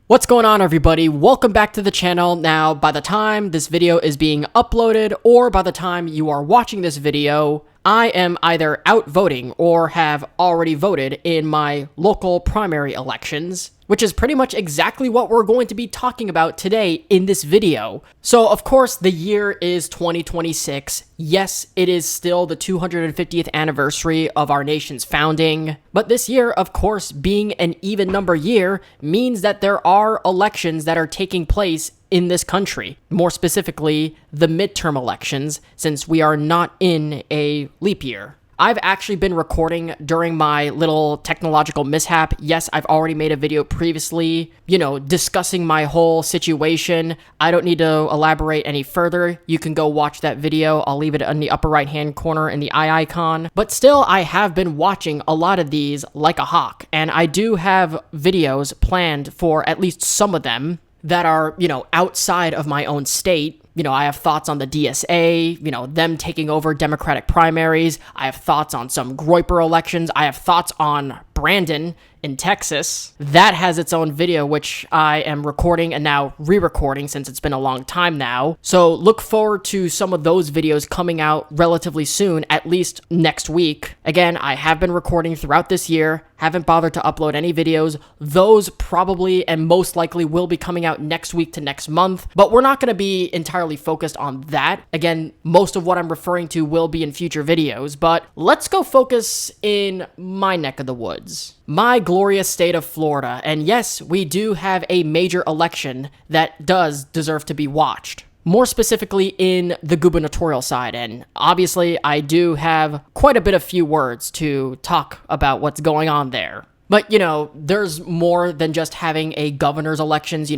What's going on, everybody? Welcome back to the channel. Now, by the time this video is being uploaded or by the time you are watching this video, I am either out voting or have already voted in my local primary elections, which is pretty much exactly what we're going to be talking about today in this video. So, of course, the year is 2026. Yes, it is still the 250th anniversary of our nation's founding, but this year, of course, being an even number year means that there are elections that are taking place in this country, more specifically the midterm elections, since we are not in a leap year. I've actually been recording during my little technological mishap. Yes, I've already made a video previously, discussing my whole situation. I don't need to elaborate any further. You can go watch that video. I'll leave it in the upper right-hand corner in the eye icon. But still, I have been watching a lot of these like a hawk, and I do have videos planned for at least some of them that are, outside of my own state. I have thoughts on the DSA, them taking over Democratic primaries. I have thoughts on some Groyper elections. I have thoughts on Brandon in Texas. That has its own video, which I am recording and now re-recording since it's been a long time now. So look forward to some of those videos coming out relatively soon, at least next week. Again, I have been recording throughout this year, haven't bothered to upload any videos. Those probably and most likely will be coming out next week to next month, but we're not going to be entirely focused on that. Again, most of what I'm referring to will be in future videos, but let's go focus in my neck of the woods. My glorious state of Florida, and yes, we do have a major election that does deserve to be watched. More specifically in the gubernatorial side, and obviously I do have quite a bit of few words to talk about what's going on there. But, there's more than just having a governor's elections.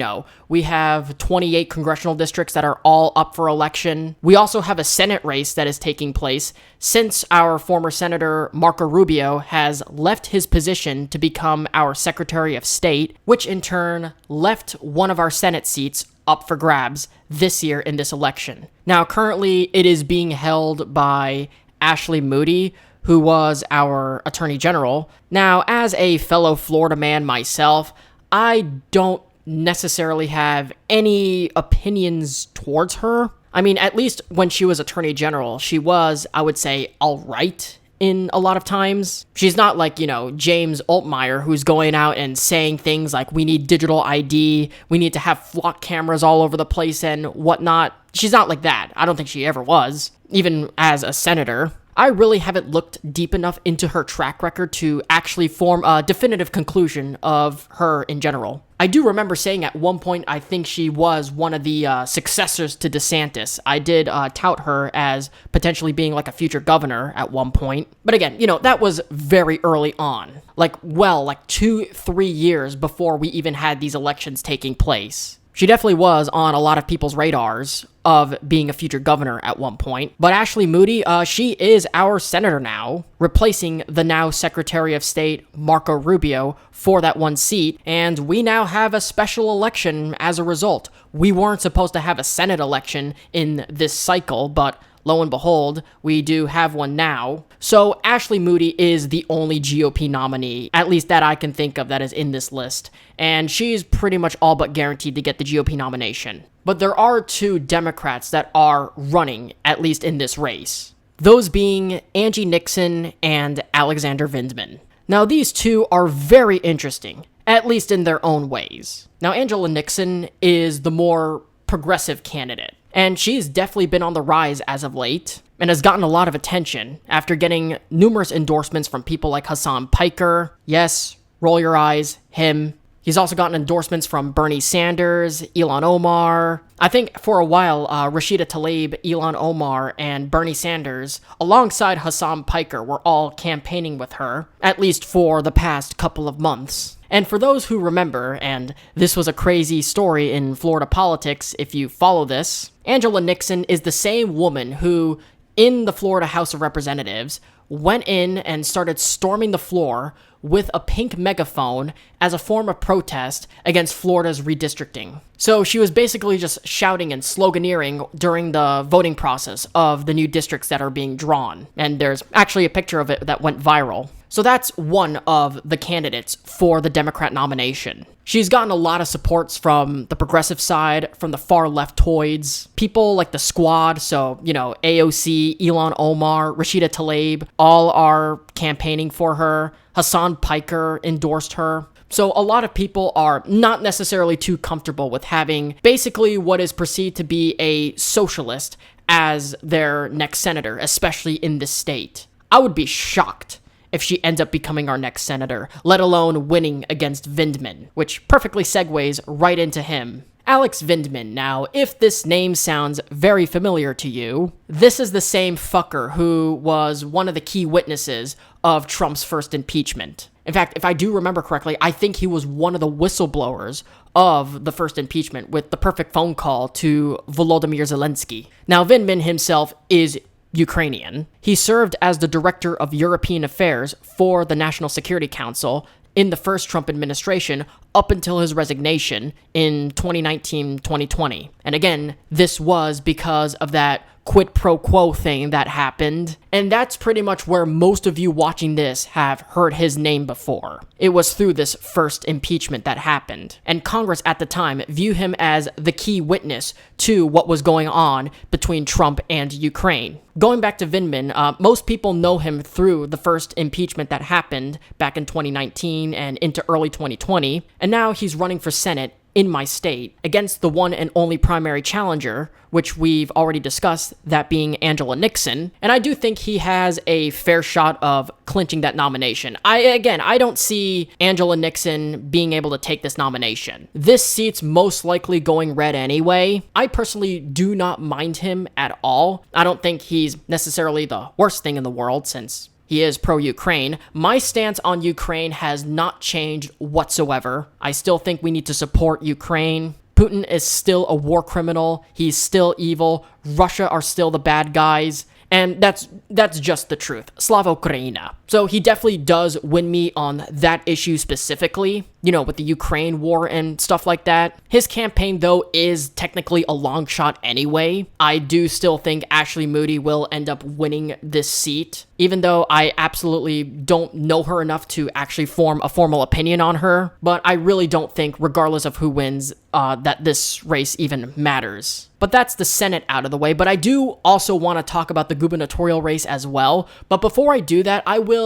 We have 28 congressional districts that are all up for election. We also have a Senate race that is taking place since our former Senator Marco Rubio has left his position to become our Secretary of State, which in turn left one of our Senate seats up for grabs this year in this election. Now, currently, it is being held by Ashley Moody, who was our Attorney General. Now, as a fellow Florida man myself, I don't necessarily have any opinions towards her. I mean, at least when she was Attorney General, she was, I would say, all right in a lot of times. She's not like, James Altmaier, who's going out and saying things like, we need digital ID, we need to have flock cameras all over the place and whatnot. She's not like that. I don't think she ever was, even as a senator. I really haven't looked deep enough into her track record to actually form a definitive conclusion of her in general. I do remember saying at one point I think she was one of the successors to DeSantis. I did tout her as potentially being like a future governor at one point. But again, that was very early on. Like 2-3 years before we even had these elections taking place. She definitely was on a lot of people's radars of being a future governor at one point. But Ashley Moody, she is our senator now, replacing the now Secretary of State Marco Rubio for that one seat. And we now have a special election as a result. We weren't supposed to have a Senate election in this cycle, but lo and behold, we do have one now. So Ashley Moody is the only GOP nominee, at least that I can think of, that is in this list. And she's pretty much all but guaranteed to get the GOP nomination. But there are two Democrats that are running, at least in this race. Those being Angie Nixon and Alexander Vindman. Now these two are very interesting, at least in their own ways. Now Angela Nixon is the more progressive candidate. And she's definitely been on the rise as of late, and has gotten a lot of attention after getting numerous endorsements from people like Hassan Piker. Yes, roll your eyes, him. He's also gotten endorsements from Bernie Sanders, Ilhan Omar. I think for a while, Rashida Tlaib, Ilhan Omar, and Bernie Sanders, alongside Hassan Piker, were all campaigning with her, at least for the past couple of months. And for those who remember, and this was a crazy story in Florida politics if you follow this, Angela Nixon is the same woman who, in the Florida House of Representatives, went in and started storming the floor with a pink megaphone as a form of protest against Florida's redistricting. So she was basically just shouting and sloganeering during the voting process of the new districts that are being drawn. And there's actually a picture of it that went viral. So that's one of the candidates for the Democrat nomination. She's gotten a lot of supports from the progressive side, from the far leftoids, people like the Squad, so, AOC, Ilhan Omar, Rashida Tlaib, all are campaigning for her. Hassan Piker endorsed her. So a lot of people are not necessarily too comfortable with having basically what is perceived to be a socialist as their next senator, especially in this state. I would be shocked if she ends up becoming our next senator, let alone winning against Vindman, which perfectly segues right into him. Alex Vindman. Now, if this name sounds very familiar to you, this is the same fucker who was one of the key witnesses of Trump's first impeachment. In fact, if I do remember correctly, I think he was one of the whistleblowers of the first impeachment with the perfect phone call to Volodymyr Zelensky. Now, Vindman himself is Ukrainian. He served as the Director of European Affairs for the National Security Council in the first Trump administration up until his resignation in 2019-2020. And again, this was because of that quid pro quo thing that happened, and that's pretty much where most of you watching this have heard his name before. It was through this first impeachment that happened, and Congress at the time viewed him as the key witness to what was going on between Trump and Ukraine. Going back to Vindman, most people know him through the first impeachment that happened back in 2019 and into early 2020, and now he's running for Senate in my state against the one and only primary challenger, which we've already discussed, that being Angela Nixon. And I do think he has a fair shot of clinching that nomination. I don't see Angela Nixon being able to take this nomination. This seat's most likely going red anyway. I personally do not mind him at all. I don't think he's necessarily the worst thing in the world, since he is pro-Ukraine. My stance on Ukraine has not changed whatsoever. I still think we need to support Ukraine. Putin is still a war criminal. He's still evil. Russia are still the bad guys. And that's just the truth. Slava Ukraina. So he definitely does win me on that issue specifically, with the Ukraine war and stuff like that. His campaign, though, is technically a long shot anyway. I do still think Ashley Moody will end up winning this seat, even though I absolutely don't know her enough to actually form a formal opinion on her. But I really don't think, regardless of who wins, that this race even matters. But that's the Senate out of the way. But I do also want to talk about the gubernatorial race as well. But before I do that, I will,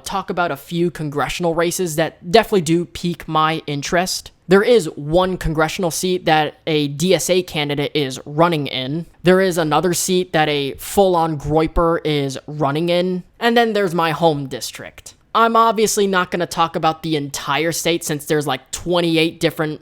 talk about a few congressional races that definitely do pique my interest. There is one congressional seat that a DSA candidate is running in. There is another seat that a full-on Groyper is running in. And then there's my home district. I'm obviously not going to talk about the entire state since there's like 28 different,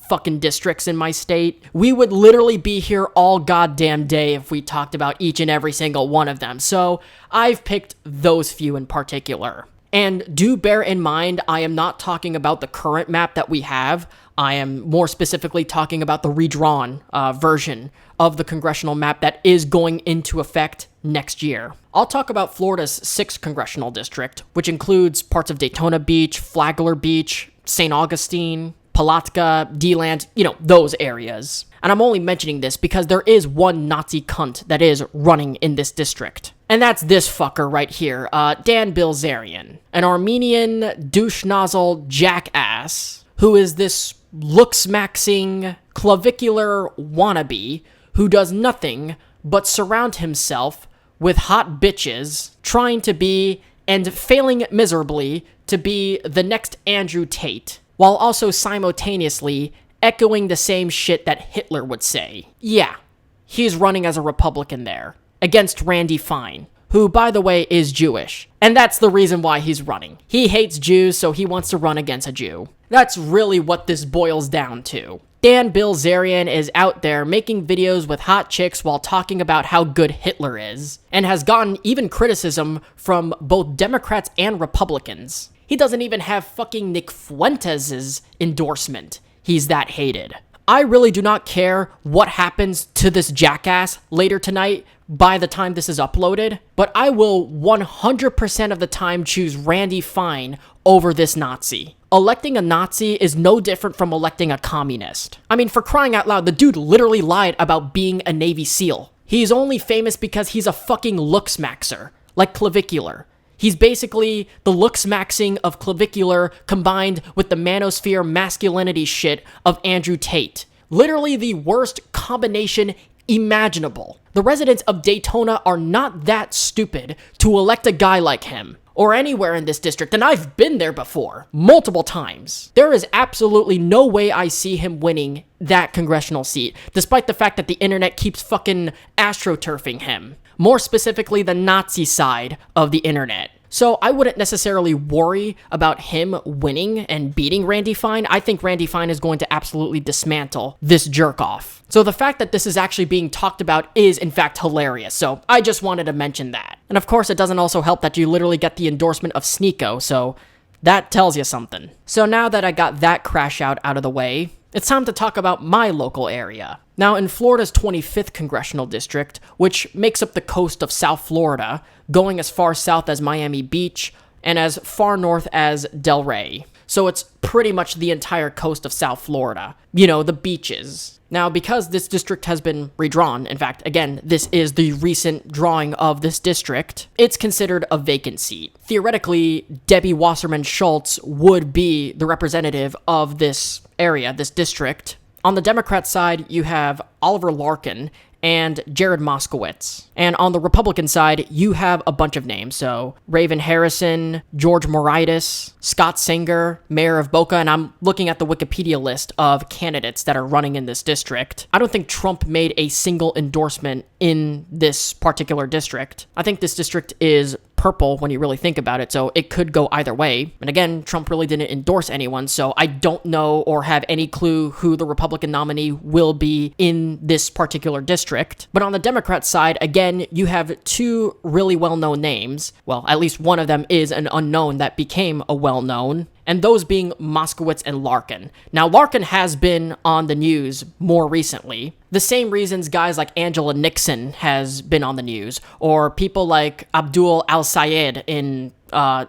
fucking districts in my state. We would literally be here all goddamn day if we talked about each and every single one of them. So I've picked those few in particular. And do bear in mind, I am not talking about the current map that we have. I am more specifically talking about the redrawn version of the congressional map that is going into effect next year. I'll talk about Florida's 6th congressional district, which includes parts of Daytona Beach, Flagler Beach, St. Augustine, Palatka, D-Land, those areas. And I'm only mentioning this because there is one Nazi cunt that is running in this district. And that's this fucker right here, Dan Bilzerian, an Armenian douche nozzle jackass who is this looks-maxing clavicular wannabe who does nothing but surround himself with hot bitches, trying to be, and failing miserably, to be the next Andrew Tate, while also simultaneously echoing the same shit that Hitler would say. Yeah, he's running as a Republican there, against Randy Fine, who, by the way, is Jewish. And that's the reason why he's running. He hates Jews, so he wants to run against a Jew. That's really what this boils down to. Dan Bilzerian is out there making videos with hot chicks while talking about how good Hitler is, and has gotten even criticism from both Democrats and Republicans. He doesn't even have fucking Nick Fuentes' endorsement. He's that hated. I really do not care what happens to this jackass later tonight by the time this is uploaded, but I will 100% of the time choose Randy Fine over this Nazi. Electing a Nazi is no different from electing a communist. I mean, for crying out loud, the dude literally lied about being a Navy SEAL. He's only famous because he's a fucking looks-maxer, like Clavicular. He's basically the looks-maxing of Clavicular combined with the manosphere masculinity shit of Andrew Tate. Literally the worst combination imaginable. The residents of Daytona are not that stupid to elect a guy like him, or anywhere in this district, and I've been there before, multiple times. There is absolutely no way I see him winning that congressional seat, despite the fact that the internet keeps fucking astroturfing him. More specifically, the Nazi side of the internet. So I wouldn't necessarily worry about him winning and beating Randy Fine. I think Randy Fine is going to absolutely dismantle this jerk-off. So the fact that this is actually being talked about is in fact hilarious. So I just wanted to mention that. And of course, it doesn't also help that you literally get the endorsement of Sneeko, so that tells you something. So now that I got that crash out of the way, it's time to talk about my local area. Now, in Florida's 25th congressional district, which makes up the coast of South Florida, going as far south as Miami Beach and as far north as Delray. So it's pretty much the entire coast of South Florida. You know, the beaches. Now, because this district has been redrawn, in fact, again, this is the recent drawing of this district, it's considered a vacant seat. Theoretically, Debbie Wasserman Schultz would be the representative of this area, this district. On the Democrat side, you have Oliver Larkin and Jared Moskowitz. And on the Republican side, you have a bunch of names. So Raven Harrison, George Moraitis, Scott Singer, Mayor of Boca, and I'm looking at the Wikipedia list of candidates that are running in this district. I don't think Trump made a single endorsement in this particular district. I think this district is purple when you really think about it, so it could go either way. And again, Trump really didn't endorse anyone, so I don't know or have any clue who the Republican nominee will be in this particular district. But on the Democrat side, again, you have two really well-known names. Well, at least one of them is an unknown that became a well-known, and those being Moskowitz and Larkin. Now, Larkin has been on the news more recently. The same reasons guys like Angela Nixon has been on the news, or people like Abdul Al-Sayed in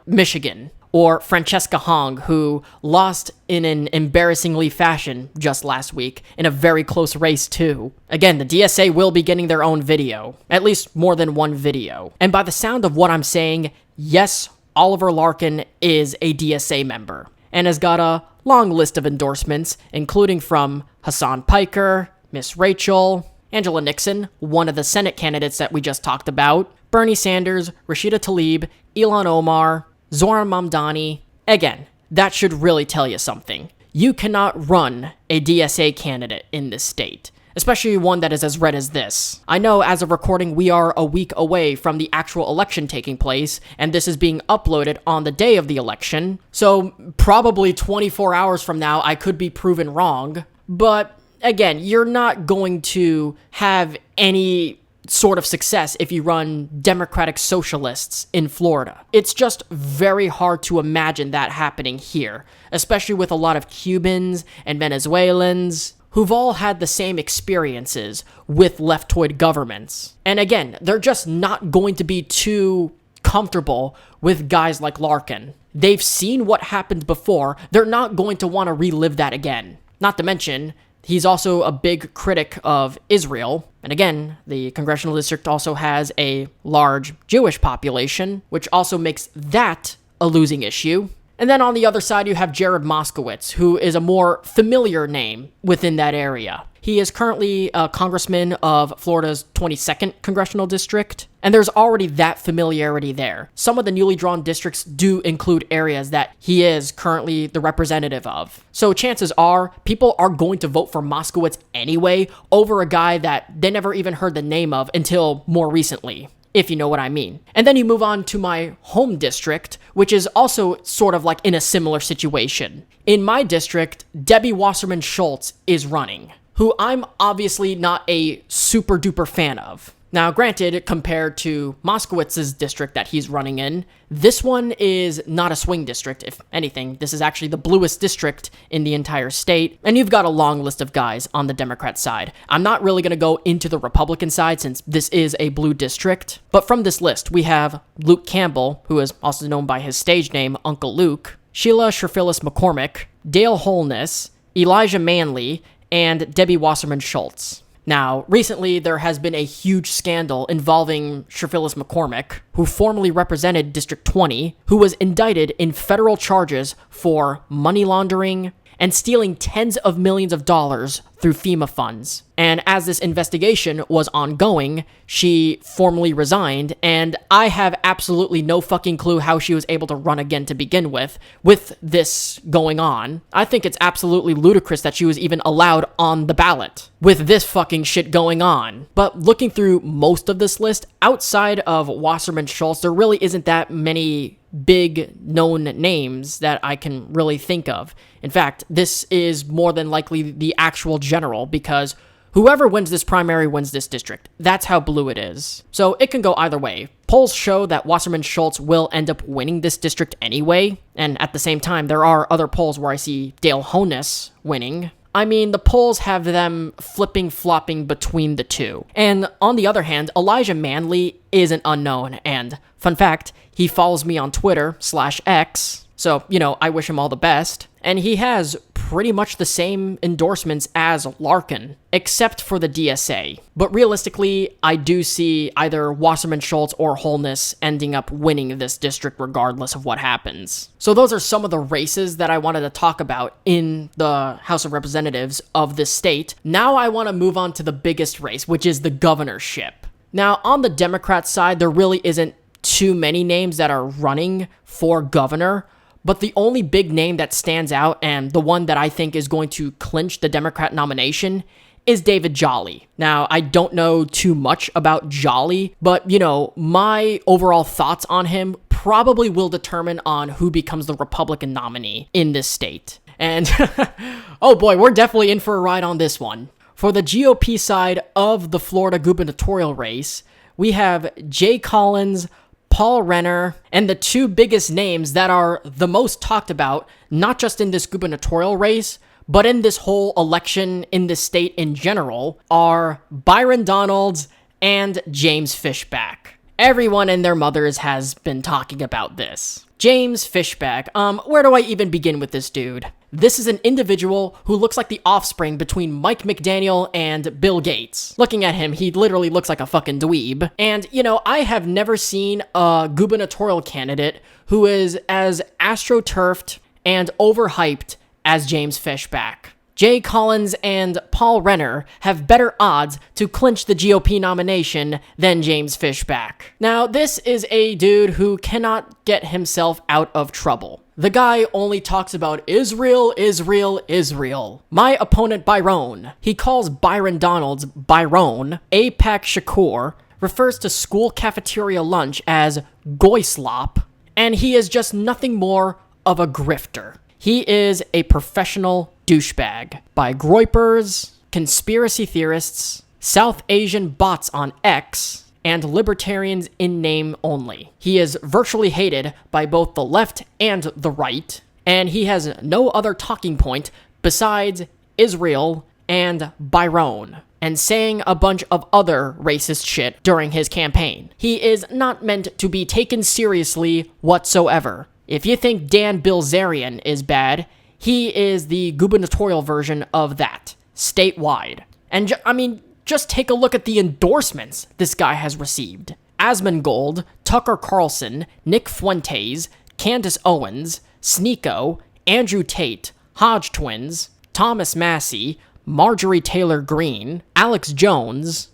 Michigan, or Francesca Hong, who lost in an embarrassingly fashion just last week in a very close race too. Again, the DSA will be getting their own video, at least more than one video. And by the sound of what I'm saying, yes, Oliver Larkin is a DSA member, and has got a long list of endorsements, including from Hassan Piker, Miss Rachel, Angela Nixon, one of the Senate candidates that we just talked about, Bernie Sanders, Rashida Tlaib, Ilhan Omar, Zoran Mamdani. Again, that should really tell you something. You cannot run a DSA candidate in this state, especially one that is as red as this. I know as of recording, we are a week away from the actual election taking place, and this is being uploaded on the day of the election, so probably 24 hours from now, I could be proven wrong, but again, you're not going to have any sort of success if you run Democratic Socialists in Florida. It's just very hard to imagine that happening here, especially with a lot of Cubans and Venezuelans who've all had the same experiences with leftoid governments. And again, they're just not going to be too comfortable with guys like Larkin. They've seen what happened before. They're not going to want to relive that again. Not to mention, he's also a big critic of Israel. And again, the congressional district also has a large Jewish population, which also makes that a losing issue. And then on the other side, you have Jared Moskowitz, who is a more familiar name within that area. He is currently a congressman of Florida's 22nd congressional district, and there's already that familiarity there. Some of the newly drawn districts do include areas that he is currently the representative of. So chances are, people are going to vote for Moskowitz anyway over a guy that they never even heard the name of until more recently, if you know what I mean. And then you move on to my home district, which is also sort of like in a similar situation. In my district, Debbie Wasserman Schultz is running, who I'm obviously not a super duper fan of. Now, granted, compared to Moskowitz's district that he's running in, this one is not a swing district. If anything, this is actually the bluest district in the entire state, and you've got a long list of guys on the Democrat side. I'm not really going to go into the Republican side since this is a blue district, but from this list, we have Luke Campbell, who is also known by his stage name, Uncle Luke, Sheila Sherphillis McCormick, Dale Holness, Elijah Manley, and Debbie Wasserman Schultz. Now, recently, there has been a huge scandal involving Sherphillis McCormick, who formerly represented District 20, who was indicted in federal charges for money laundering and stealing tens of millions of dollars through FEMA funds. And as this investigation was ongoing, she formally resigned, and I have absolutely no fucking clue how she was able to run again to begin with this going on. I think it's absolutely ludicrous that she was even allowed on the ballot with this fucking shit going on. But looking through most of this list, outside of Wasserman Schultz, there really isn't that many big known names that I can really think of. In fact, this is more than likely the actual general, because whoever wins this primary wins this district. That's how blue it is. So it can go either way. Polls show that Wasserman Schultz will end up winning this district anyway, and at the same time, there are other polls where I see Dale Holness winning. I mean, the polls have them flipping-flopping between the two. And on the other hand, Elijah Manley is an unknown, and fun fact, he follows me on Twitter/X, so, I wish him all the best. And he has pretty much the same endorsements as Larkin, except for the DSA. But realistically, I do see either Wasserman Schultz or Holness ending up winning this district regardless of what happens. So those are some of the races that I wanted to talk about in the House of Representatives of this state. Now I want to move on to the biggest race, which is the governorship. Now, on the Democrat side, there really isn't too many names that are running for governor, but the only big name that stands out, and the one that I think is going to clinch the Democrat nomination, is David Jolly. Now, I don't know too much about Jolly, but, my overall thoughts on him probably will determine on who becomes the Republican nominee in this state. And, oh boy, we're definitely in for a ride on this one. For the GOP side of the Florida gubernatorial race, we have Jay Collins, Paul Renner, and the two biggest names that are the most talked about, not just in this gubernatorial race, but in this whole election in this state in general, are Byron Donalds and James Fishback. Everyone and their mothers has been talking about this. James Fishback, where do I even begin with this dude? This is an individual who looks like the offspring between Mike McDaniel and Bill Gates. Looking at him, he literally looks like a fucking dweeb. And, I have never seen a gubernatorial candidate who is as astroturfed and overhyped as James Fishback. Jay Collins and Paul Renner have better odds to clinch the GOP nomination than James Fishback. Now, this is a dude who cannot get himself out of trouble. The guy only talks about Israel, Israel, Israel. My opponent, Byron. He calls Byron Donalds Byron. Apak Shakur refers to school cafeteria lunch as goy slop, and he is just nothing more of a grifter. He is a professional douchebag by groypers, conspiracy theorists, South Asian bots on X, and libertarians in name only. He is virtually hated by both the left and the right, and he has no other talking point besides Israel and Byron, and saying a bunch of other racist shit during his campaign. He is not meant to be taken seriously whatsoever. If you think Dan Bilzerian is bad, he is the gubernatorial version of that, statewide. And just take a look at the endorsements this guy has received. Asmongold, Tucker Carlson, Nick Fuentes, Candace Owens, Sneeko, Andrew Tate, Hodge Twins, Thomas Massey, Marjorie Taylor Greene, Alex Jones.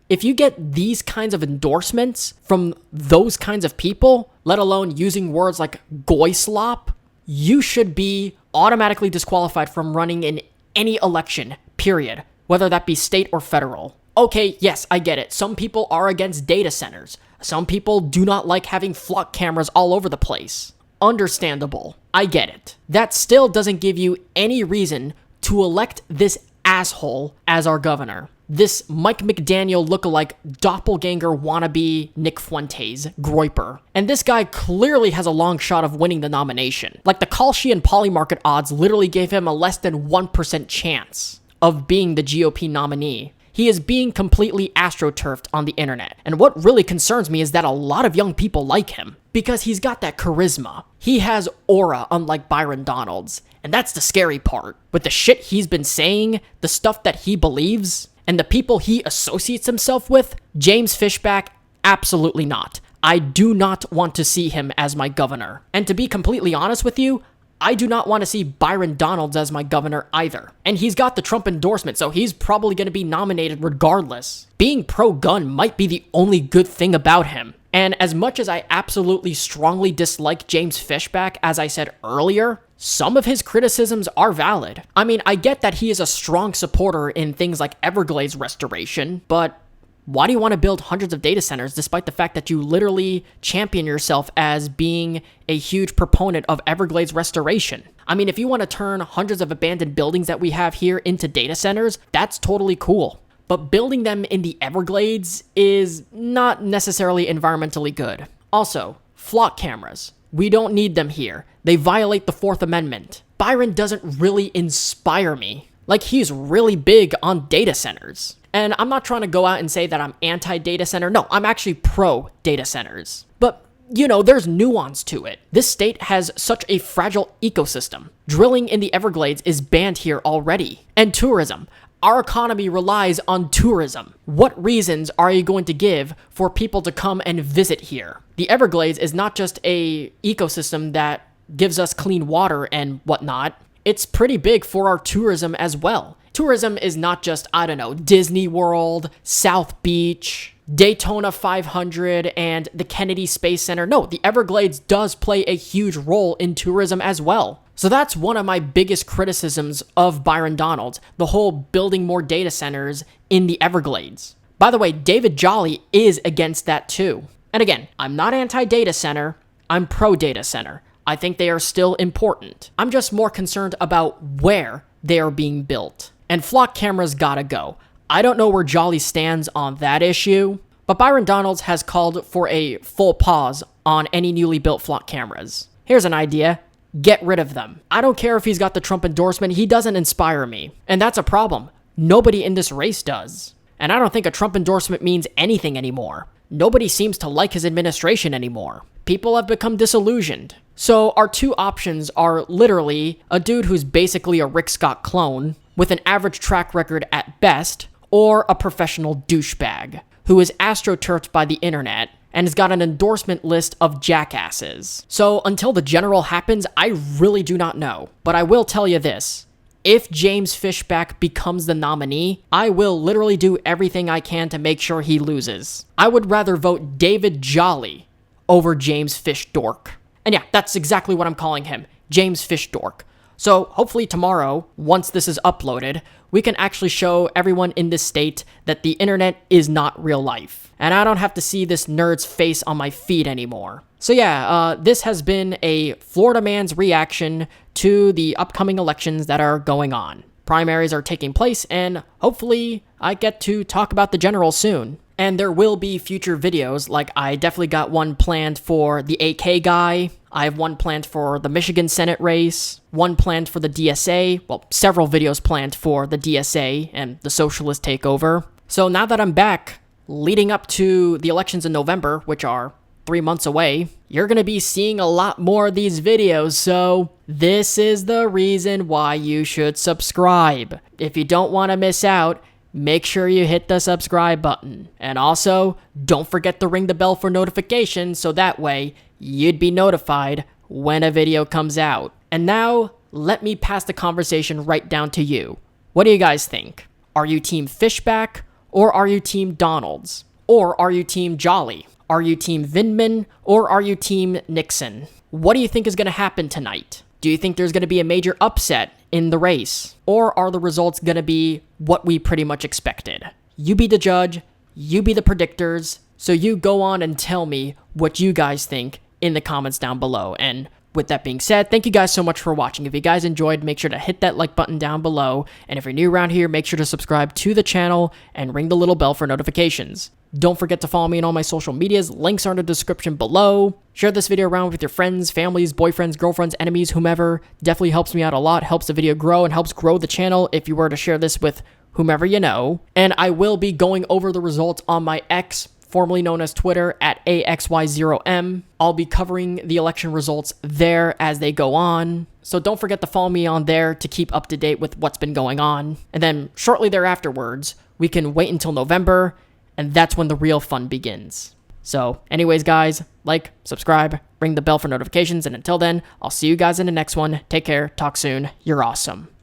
If you get these kinds of endorsements from those kinds of people, let alone using words like goy slop, you should be automatically disqualified from running in any election, period, whether that be state or federal. Okay, yes, I get it. Some people are against data centers. Some people do not like having flock cameras all over the place. Understandable. I get it. That still doesn't give you any reason to elect this asshole as our governor. this Mike McDaniel lookalike doppelganger wannabe Nick Fuentes, Groyper. And this guy clearly has a long shot of winning the nomination. Like, the Kalshi and Polymarket odds literally gave him a less than 1% chance of being the GOP nominee. He is being completely astroturfed on the internet. And what really concerns me is that a lot of young people like him because he's got that charisma. He has aura, unlike Byron Donalds. And that's the scary part. With the shit he's been saying, the stuff that he believes, and the people he associates himself with, James Fishback, absolutely not. I do not want to see him as my governor. And to be completely honest with you, I do not want to see Byron Donalds as my governor either. And he's got the Trump endorsement, so he's probably going to be nominated regardless. Being pro-gun might be the only good thing about him. And as much as I absolutely strongly dislike James Fishback, as I said earlier, some of his criticisms are valid. I mean, I get that he is a strong supporter in things like Everglades restoration, but why do you want to build hundreds of data centers despite the fact that you literally champion yourself as being a huge proponent of Everglades restoration? I mean, if you want to turn hundreds of abandoned buildings that we have here into data centers, that's totally cool. But building them in the Everglades is not necessarily environmentally good. Also, flock cameras. We don't need them here. They violate the Fourth Amendment. Byron doesn't really inspire me. Like, he's really big on data centers. And I'm not trying to go out and say that I'm anti-data center. No, I'm actually pro-data centers. But, you know, there's nuance to it. This state has such a fragile ecosystem. Drilling in the Everglades is banned here already. And tourism. Our economy relies on tourism. What reasons are you going to give for people to come and visit here? The Everglades is not just a ecosystem that gives us clean water and whatnot. It's pretty big for our tourism as well. Tourism is not just, I don't know, Disney World, South Beach, Daytona 500, and the Kennedy Space Center. No, the Everglades does play a huge role in tourism as well. So that's one of my biggest criticisms of Byron Donalds, the whole building more data centers in the Everglades. By the way, David Jolly is against that too. And again, I'm not anti-data center, I'm pro-data center. I think they are still important. I'm just more concerned about where they are being built. And flock cameras gotta go. I don't know where Jolly stands on that issue, but Byron Donalds has called for a full pause on any newly built flock cameras. Here's an idea. Get rid of them. I don't care if he's got the Trump endorsement, he doesn't inspire me. And that's a problem. Nobody in this race does. And I don't think a Trump endorsement means anything anymore. Nobody seems to like his administration anymore. People have become disillusioned. So our two options are literally a dude who's basically a Rick Scott clone, with an average track record at best, or a professional douchebag who is astroturfed by the internet and has got an endorsement list of jackasses. So until the general happens, I really do not know. But I will tell you this. If James Fishback becomes the nominee, I will literally do everything I can to make sure he loses. I would rather vote David Jolly over James Fishdork. And yeah, that's exactly what I'm calling him, James Fishdork. So hopefully tomorrow, once this is uploaded, we can actually show everyone in this state that the internet is not real life. And I don't have to see this nerd's face on my feed anymore. So yeah, this has been a Florida man's reaction to the upcoming elections that are going on. Primaries are taking place, and hopefully I get to talk about the general soon. And there will be future videos, like I definitely got one planned for the AK guy, I have one planned for the Michigan Senate race, one planned for the DSA, well, several videos planned for the DSA and the socialist takeover. So now that I'm back, leading up to the elections in November, which are 3 months away, you're going to be seeing a lot more of these videos, so this is the reason why you should subscribe. If you don't want to miss out, make sure you hit the subscribe button. And also, don't forget to ring the bell for notifications so that way you'd be notified when a video comes out. And now, let me pass the conversation right down to you. What do you guys think? Are you team Fishback or are you team Donalds? Or are you team Jolly? Are you team Vindman or are you team Nixon? What do you think is going to happen tonight? Do you think there's going to be a major upset in the race? Or are the results going to be what we pretty much expected? You be the judge, you be the predictors, so you go on and tell me what you guys think in the comments down below. And with that being said, thank you guys so much for watching. If you guys enjoyed, make sure to hit that like button down below. And if you're new around here, make sure to subscribe to the channel and ring the little bell for notifications. Don't forget to follow me on all my social medias. Links are in the description below. Share this video around with your friends, families, boyfriends, girlfriends, enemies, whomever. Definitely helps me out a lot, helps the video grow, and helps grow the channel if you were to share this with whomever you know. And I will be going over the results on my X, formerly known as Twitter, at AXY0M. I'll be covering the election results there as they go on. So don't forget to follow me on there to keep up to date with what's been going on. And then shortly thereafterwards, we can wait until November, and that's when the real fun begins. So anyways, guys, like, subscribe, ring the bell for notifications, and until then, I'll see you guys in the next one. Take care, talk soon, you're awesome.